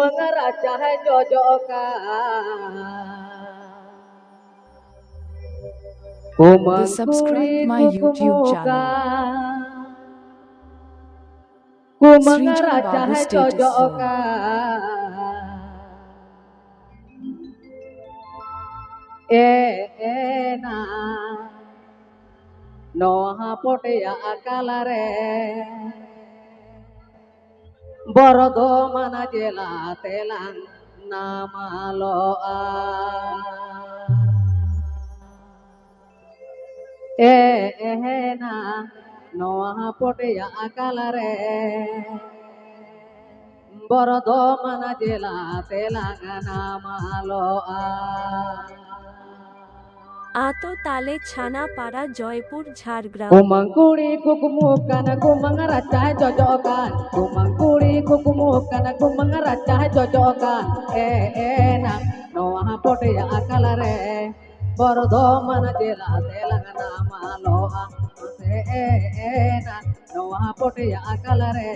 Raja hai jojokan To subscribe my YouTube channel, Srijan Raja Babu hai Status Zone. Na no ha potea akalare borodo mana jela telang namaloa na no ha potea akalare borodo mana jela telang namaloa আতো তালে ছানা পাড়া Jaipur Jhargram Kumangkuri kukumukan kumangaracha jojokan Kumangkuri kukumukan kumangaracha jojokan na noa pote akalare bordo mana jela telangana maloa na noa pote akalare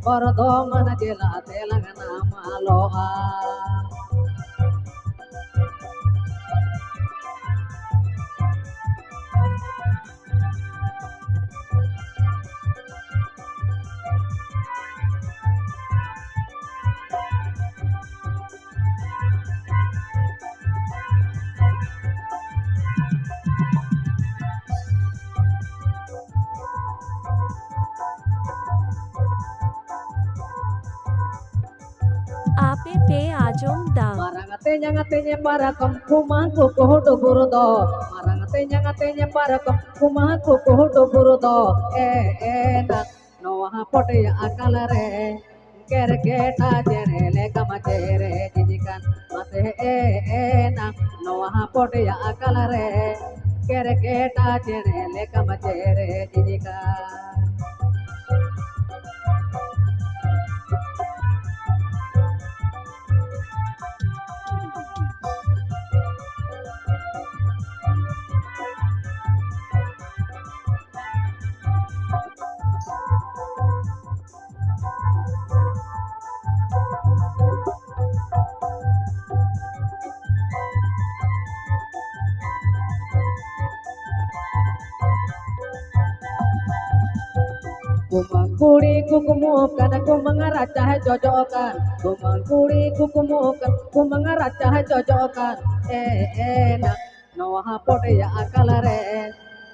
bordo mana jela telangana maloa আপে pay আজম দাম Marangate para kumangku kuhudu burudo Marangate para kumangku kuhudu burudo na noha pote akalare kerketa jerele kamachere jijikan mate na noha pote akalare kerketa jerele kamachere jijikan Kumangkuri kukumukan kumangaracha hai jojokan Kumangkuri kukumukan kumangaracha hai jojokan na noha pote akalare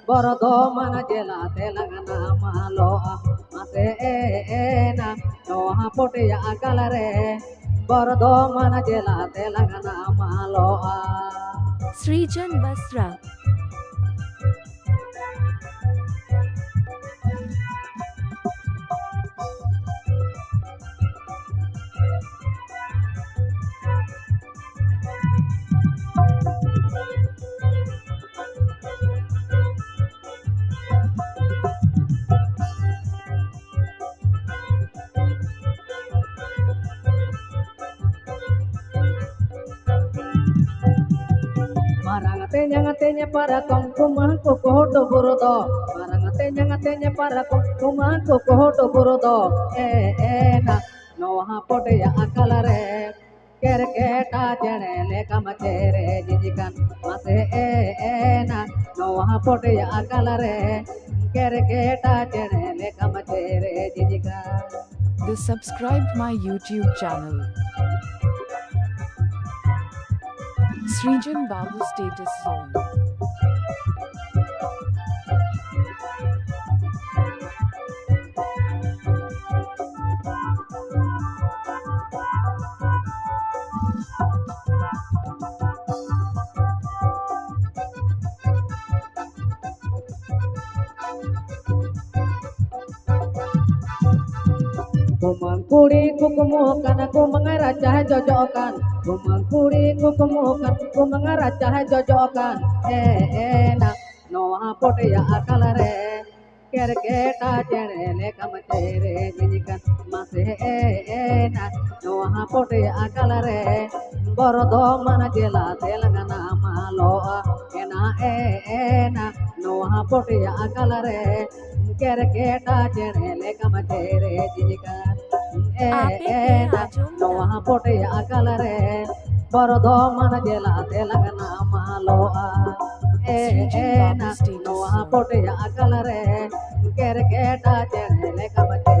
borodo mana jela telangana maloa mate na noha pote akalare borodo mana jela telangana maloa Srijan Basra Marangate para kumangku kuhudu burudo Marangate para kumangku kuhudu burudo na noha pote akalare kerketa jerele kamachere jijikan mate na noha pote akalare kerketa jerele kamachere jijikan To subscribe my YouTube channel, Srijan Babu Status Zone. Kumangkuri kukumukan kumangaracha hai jojokan Kumangkuri kukumukan kumangaracha hai jojokan na noha pote akalare kerketa jerele kamachere jijikan mate na noha pote akalare borodo mana jela telangana maloa na noha pote akalare kerketa jerele kamachere jijikan Ape na ajom noa na. pote akalare Bardhaman jela telangana maloa Srijan Babu na Status noa Zone. pote akalare kerketa chenele kamate